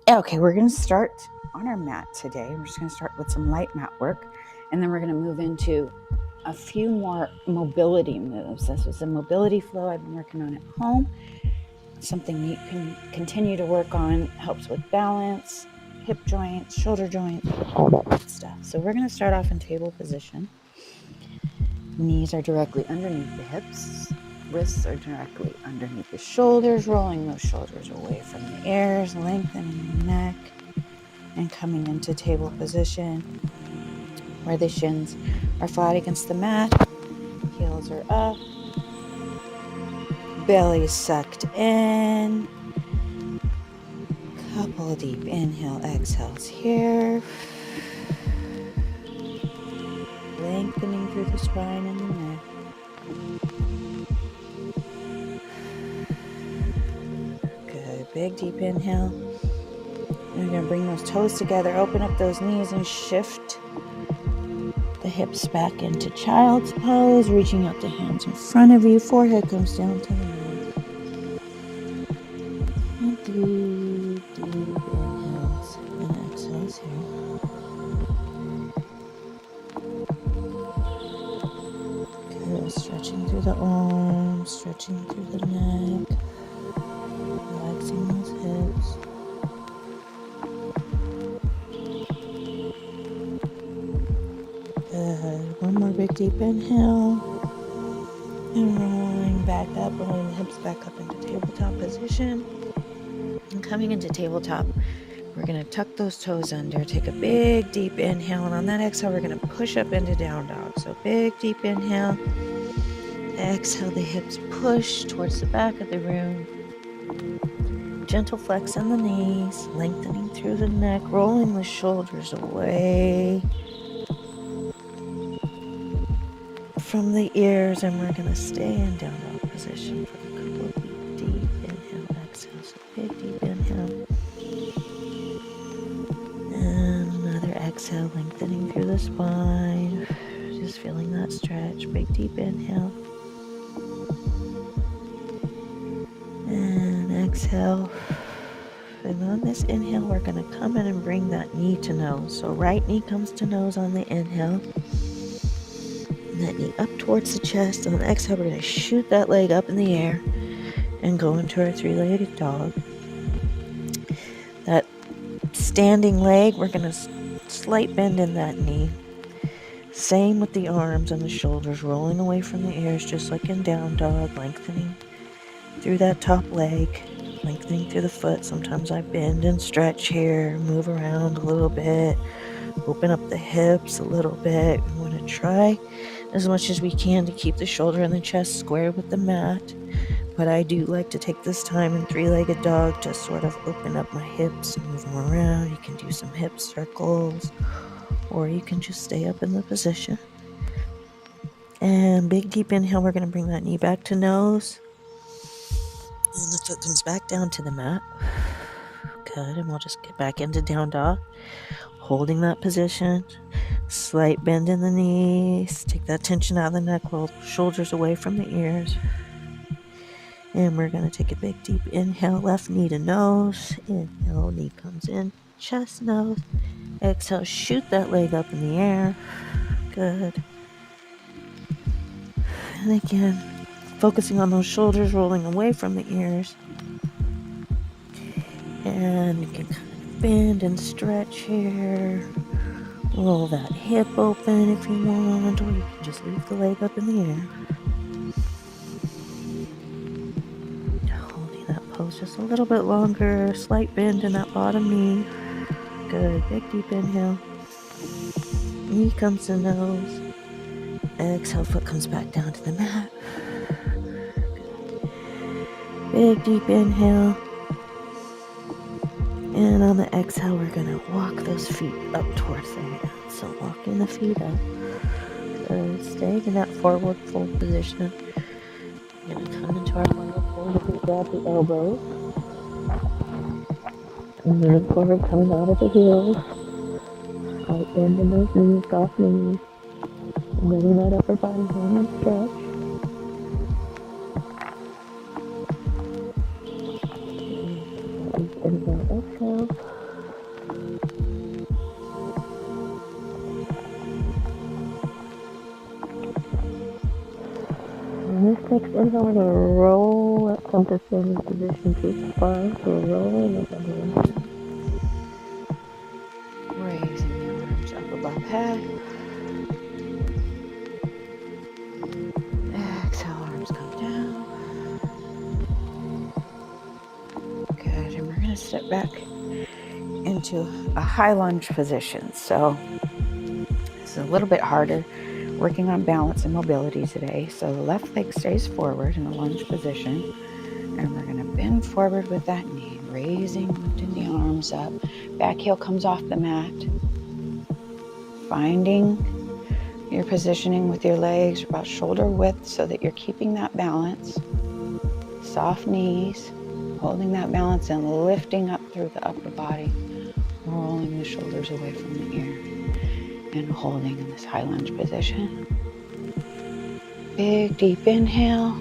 Okay, we're going to start on our mat today. We're just going to start with some light mat work, and then we're going to move into a few more mobility moves. This is a mobility flow I've been working on at home. Something you can continue to work on. Helps with balance, hip joints, shoulder joints, all that good stuff. So we're going to start off in table position. Knees are directly underneath the hips. Wrists are directly underneath the shoulders, rolling those shoulders away from the ears, lengthening the neck, and coming into table position where the shins are flat against the mat, heels are up, belly sucked in. Couple deep inhale, exhales here. Lengthening through the spine and the neck. Good, big deep inhale. And we're going to bring those toes together, open up those knees and shift the hips back into child's pose, reaching out the hands in front of you, forehead comes down to the earth. And deep inhales and exhales here. Good, stretching through the arms, stretching through the neck, relaxing those hips. Good, one more big deep inhale. And rolling back up, rolling the hips back up into tabletop position. And coming into tabletop, we're going to tuck those toes under, take a big deep inhale, and on that exhale, we're going to push up into down dog. So big deep inhale, exhale, the hips push towards the back of the room. Gentle flex in the knees, lengthening through the neck, rolling the shoulders away from the ears, and we're going to stay in down dog position for a couple of deep inhale, exhale. So big deep inhale. And another exhale, lengthening through the spine. Just feeling that stretch. Big deep inhale. And exhale. And on this inhale, we're going to come in and bring that knee to nose. So right knee comes to nose on the inhale. And that knee up towards the chest. On the exhale, we're going to shoot that leg up in the air and go into our three-legged dog. That standing leg, we're going to slight bend in that knee. Same with the arms and the shoulders, rolling away from the ears, just like in down dog, lengthening through that top leg, lengthening through the foot. Sometimes I bend and stretch here, move around a little bit, open up the hips a little bit. We want to try as much as we can to keep the shoulder and the chest square with the mat. But I do like to take this time in three-legged dog to sort of open up my hips, move them around. You can do some hip circles, or you can just stay up in the position. And big deep inhale, we're going to bring that knee back to nose. And the foot comes back down to the mat. Good, and we'll just get back into down dog. Holding that position. Slight bend in the knees. Take that tension out of the neck, roll shoulders away from the ears. And we're going to take a big deep inhale, left knee to nose. Inhale, knee comes in, chest, nose. Exhale, shoot that leg up in the air. Good. And again, focusing on those shoulders, rolling away from the ears. And you can kind of bend and stretch here. Roll that hip open if you want, or you can just leave the leg up in the air. Holding that pose just a little bit longer. Slight bend in that bottom knee. Good. Big deep inhale. Knee comes to nose. Exhale, foot comes back down to the mat. Good. Big deep inhale. And on the exhale, we're going to walk those feet up towards the hands. So walking the feet up. Good. Staying in that forward fold position. We're going to come into our forward fold. If we grab the elbows. And then forward coming out of the heels. Slight bend in those knees, soft knees. And letting that upper body hang and stretch. Inhale, exhale. this next inhale, we're going to roll up, come to standing position to spine. So we're rolling up under the head. Raising the arms up above head. Exhale, arms come down. Good, and we're going to step back into a high lunge position. So this is a little bit harder, working on balance and mobility today. So the left leg stays forward in a lunge position, and we're going to bend forward with that knee, raising, lifting the arms up. Back heel comes off the mat. Finding your positioning with your legs about shoulder width so that you're keeping that balance. Soft knees, holding that balance and lifting up through the upper body, rolling the shoulders away from the ear, and holding in this high lunge position. Big deep inhale,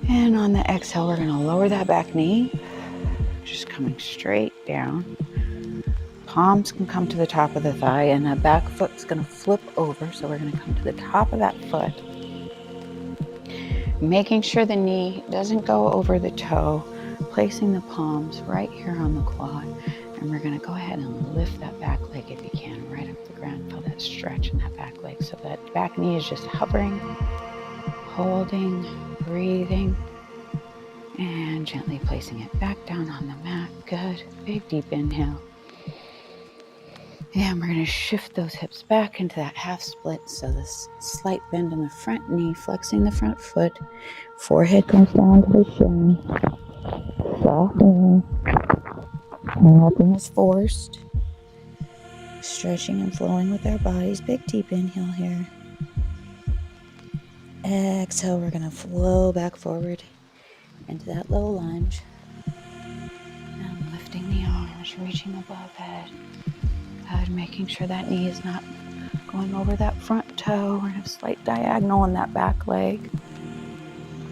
and on the exhale we're going to lower that back knee, just coming straight down. Palms can come to the top of the thigh, and that back foot's going to flip over, so we're going to come to the top of that foot, making sure the knee doesn't go over the toe, placing the palms right here on the quad, and we're going to go ahead and lift that back leg if you can, right up the ground. Feel that stretch in that back leg, so that back knee is just hovering, holding, breathing, and gently placing it back down on the mat. Good. Big deep inhale. And we're going to shift those hips back into that half split. So this slight bend in the front knee, flexing the front foot. Forehead comes down to the shin. Softening. Nothing is forced. Stretching and flowing with our bodies. Big deep inhale here. Exhale, we're going to flow back forward into that low lunge. And lifting the arms, reaching above head. Good, making sure that knee is not going over that front toe. We're going to have a slight diagonal in that back leg.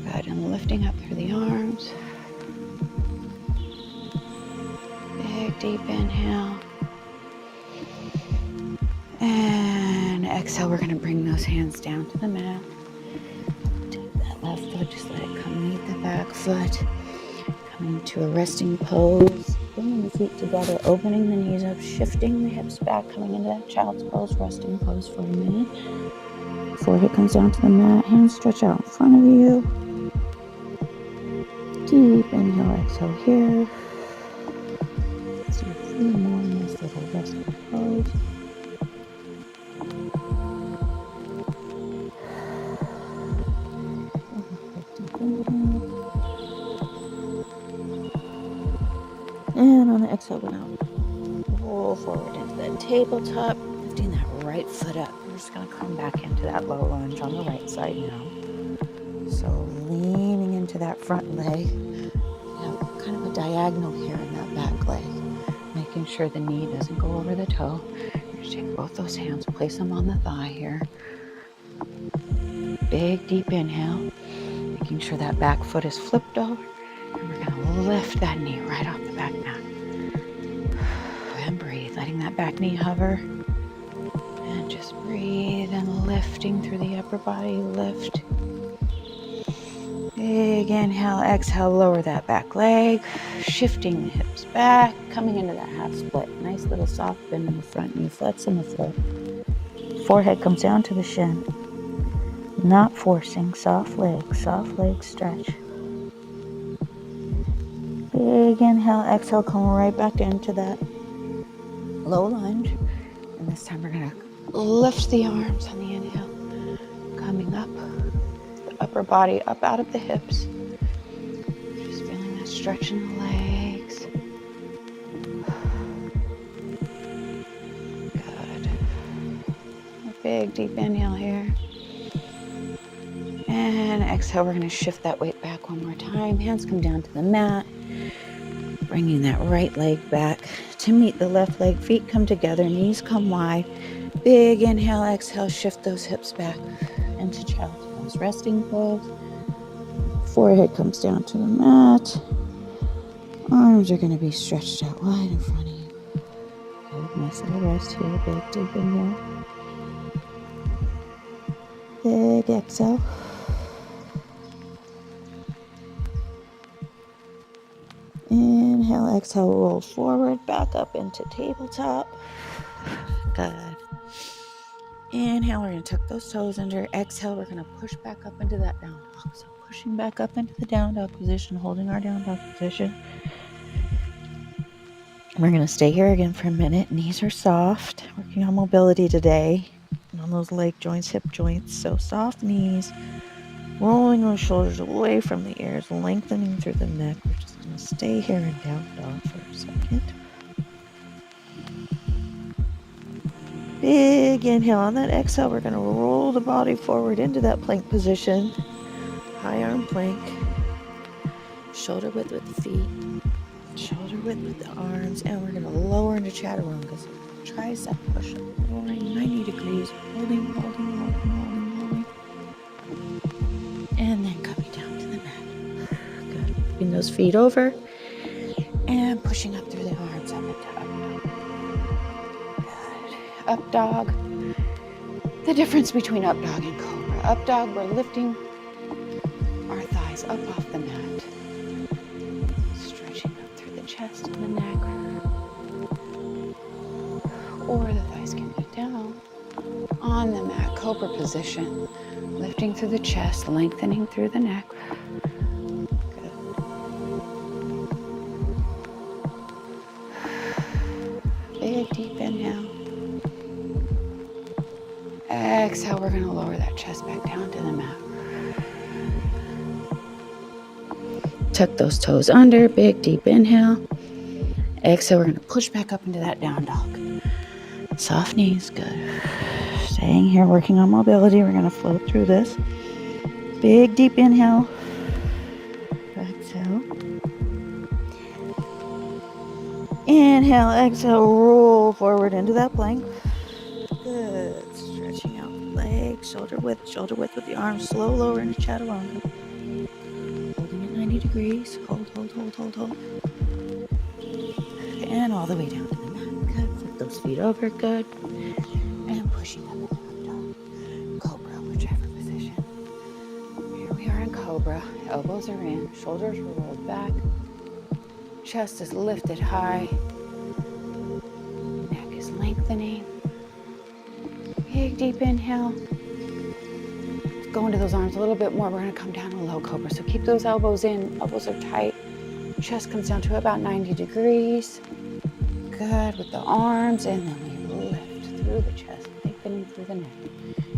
Good, and lifting up through the arms. Big deep inhale. And exhale, we're going to bring those hands down to the mat. Take that left foot, just let it come meet the back foot. Coming to a resting pose. Bringing the feet together, opening the knees up, shifting the hips back, coming into that child's pose, resting pose for a minute. Forehead comes down to the mat, hands stretch out in front of you. Deep inhale, exhale here. Let's do 3 more in this little resting pose. And on the exhale, we're going to roll forward into that tabletop, lifting that right foot up. We're just going to come back into that low lunge on the right side now. So leaning into that front leg. Kind of a diagonal here in that back leg. Making sure the knee doesn't go over the toe. You're just take both those hands, place them on the thigh here. Big deep inhale. Making sure that back foot is flipped over. And we're going to lift that knee right off the back mat. And breathe, letting that back knee hover. And just breathe and lifting through the upper body, lift. Big inhale, exhale, lower that back leg. Shifting the hips back, coming into that half split. Nice little soft bend in the front knee, flex in the floor. Forehead comes down to the shin. Not forcing, soft leg stretch. Big inhale, exhale, come right back into that low lunge. And this time we're going to lift the arms on the inhale. Coming up, the upper body up out of the hips. Just feeling that stretch in the legs. Good. A big deep inhale here. And exhale, we're going to shift that weight back one more time. Hands come down to the mat. Bringing that right leg back to meet the left leg. Feet come together, knees come wide. Big inhale, exhale, shift those hips back into child's pose, resting pose. Forehead comes down to the mat. Arms are going to be stretched out wide in front of you. Good, nice little rest here. Big deep inhale. Big exhale. exhale, roll forward, back up into tabletop. Good. Inhale, we're going to tuck those toes under. Exhale, we're going to push back up into that down dog. So pushing back up into the down dog position, holding our down dog position. We're going to stay here again for a minute. Knees are soft. Working on mobility today. On those leg joints, hip joints. So soft knees. Rolling those shoulders away from the ears, lengthening through the neck. We're just going to stay here in down dog for a second. Big inhale. On that exhale, we're going to roll the body forward into that plank position. High arm plank. Shoulder width with the feet. Shoulder width with the arms. And we're going to lower into chaturanga. So tricep push up. Lowering 90 degrees. Holding. And then coming down to the mat. Good. Bring those feet over. And pushing up through the arms. Up into up dog. Good. Up dog. The difference between up dog and cobra. Up dog, we're lifting our thighs up off the mat. Stretching up through the chest and the neck. Or the thighs can be down on the mat. Cobra position. Lifting through the chest, lengthening through the neck. Good. Big deep inhale. Exhale, we're going to lower that chest back down to the mat. Tuck those toes under, big deep inhale. Exhale, we're going to push back up into that down dog. Soft knees, good. Staying here, working on mobility. We're going to float through this. Big deep inhale. Exhale. Inhale, exhale, roll forward into that plank. Good. Stretching out the legs, shoulder width with the arms. Slow lower into chaturanga. Holding at 90 degrees. Hold. And all the way down to the mat. Good. Flip those feet over. Good. And pushing up into up dog. Cobra, whichever position. Here we are in cobra. Elbows are in. Shoulders are rolled back. Chest is lifted high. Neck is lengthening. Big deep inhale. Go into those arms a little bit more. We're going to come down to low cobra. So keep those elbows in. Elbows are tight. Chest comes down to about 90 degrees. Good with the arms. And then we lift through the chest, lengthening through the neck.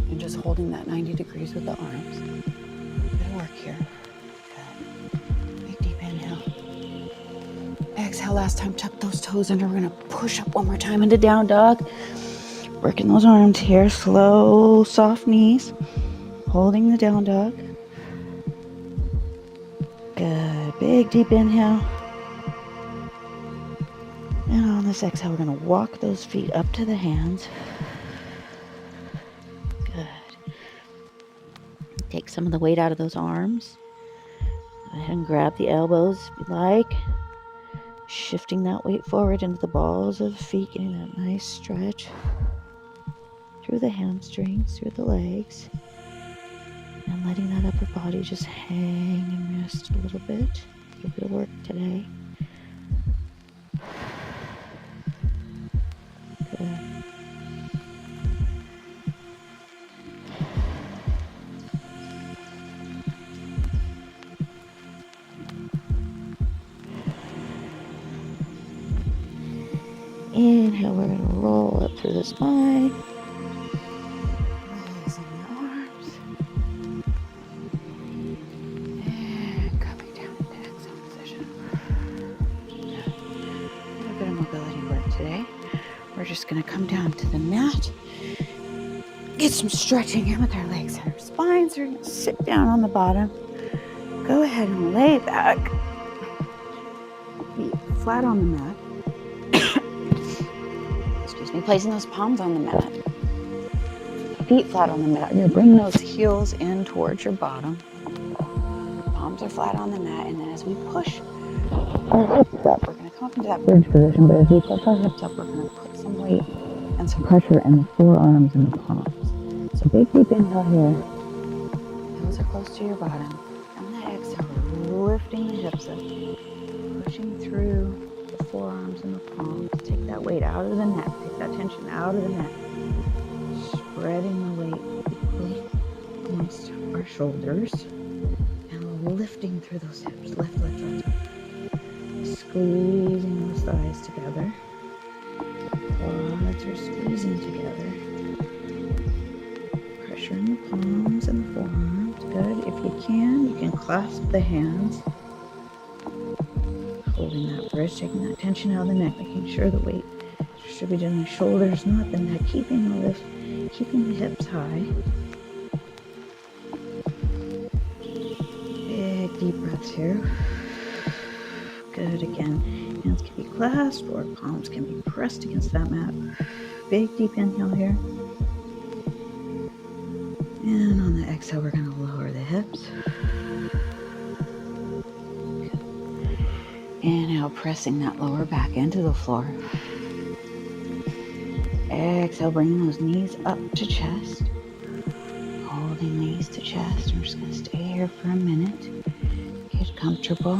And just holding that 90 degrees with the arms. Good work here. Good. Big deep inhale. Exhale, last time, tuck those toes under. We're going to push up one more time into down dog. Working those arms here. Slow, soft knees. Holding the down dog. Good. Big deep inhale. And on this exhale, we're going to walk those feet up to the hands. Good. Take some of the weight out of those arms. Go ahead and grab the elbows if you like. Shifting that weight forward into the balls of the feet, getting that nice stretch through the hamstrings, through the legs. And letting that upper body just hang and rest a little bit. A bit of work today. Good. Inhale, we're going to roll up through the spine. Legs in the arms. And coming down into exhale position. A little bit of mobility work today. We're just going to come down to the mat. Get some stretching in with our legs and our spines. We're going to sit down on the bottom. Go ahead and lay back. Feet flat on the mat. Placing those palms on the mat. Feet flat on the mat. You're bringing those heels in towards your bottom. Palms are flat on the mat. And then as we push our hips up, we're going to come up into that bridge position. But as we push our hips up, we're going to put some weight and some pressure in the forearms and the palms. So big deep inhale here. Heels are close to your bottom. And that exhale, lifting the hips up. Pushing through the forearms and the palms. Take that weight out of the neck. Take that tension out of the neck. Spreading the weight equally amongst our shoulders. And lifting through those hips. Lift, lift, lift. Squeezing those thighs together. Quads are squeezing together. Pressure in the palms and the forearms. Good. If you can clasp the hands. Holding that bridge, taking that tension out of the neck, making sure the weight is distributed in the shoulders, not the neck, keeping the lift, keeping the hips high. Big deep breaths here. Good. Again, hands can be clasped or palms can be pressed against that mat. Big deep inhale here. And on the exhale, we're going to lower the hips. Inhale, pressing that lower back into the floor. Exhale, bringing those knees up to chest. Holding knees to chest. We're just going to stay here for a minute. Get comfortable.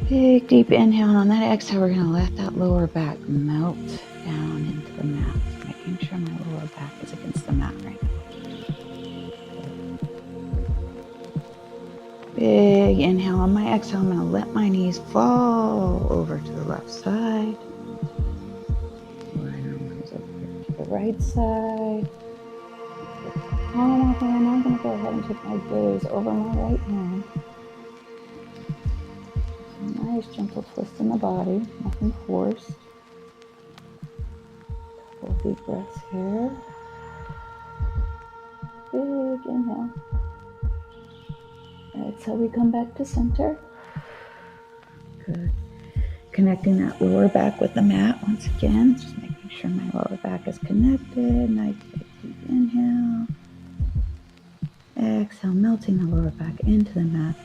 Big, deep inhale. And on that exhale, we're going to let that lower back melt down into the mat. Making sure my lower back is against the mat right now. Big inhale. On my exhale, I'm going to let my knees fall over to the left side. Right arm comes over to the right side. Okay, and I'm going to go ahead and take my gaze over my right hand. Nice gentle twist in the body, nothing forced. Couple deep breaths here. Big inhale. Exhale, we come back to center. Good. Connecting that lower back with the mat once again. Just making sure my lower back is connected. Nice big deep inhale. Exhale, melting the lower back into the mat.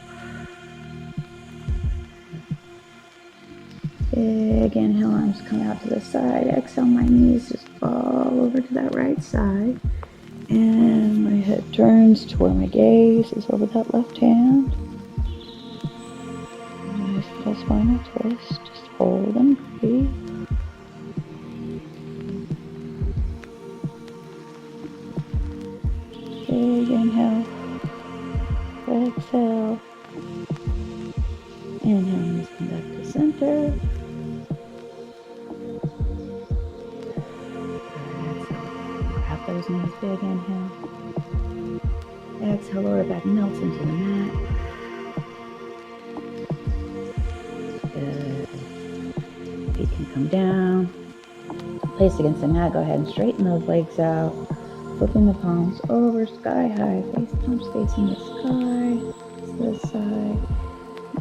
Big inhale, arms come out to the side. Exhale, my knees just fall over to that right side. And my head turns to where my gaze is over that left hand. Nice little spinal twist. Just hold and breathe. Big inhale. Exhale. Inhale, knees come back to center. Grab those knees, big inhale. Exhale, lower back melts into the mat. Good. Feet can come down. Place against the mat. Go ahead and straighten those legs out. Flipping the palms over, sky high. Face palms facing the sky. To the side.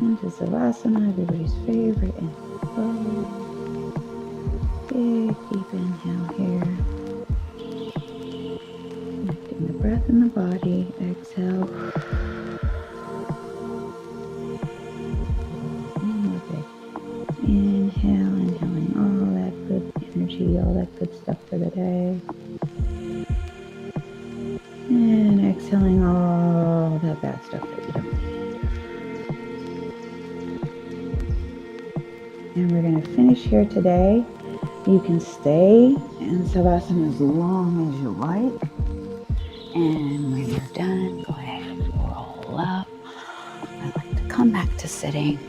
Into Savasana, everybody's favorite inhale. Big deep inhale here. Connecting the breath and the body. Exhale. And more big. Inhale, inhaling all that good energy, all that good stuff for the day. And exhaling all that bad stuff that you don't need. And we're going to finish here today. You can stay in Savasana as long as you like. And when you're done, go ahead and roll up. I like to come back to sitting.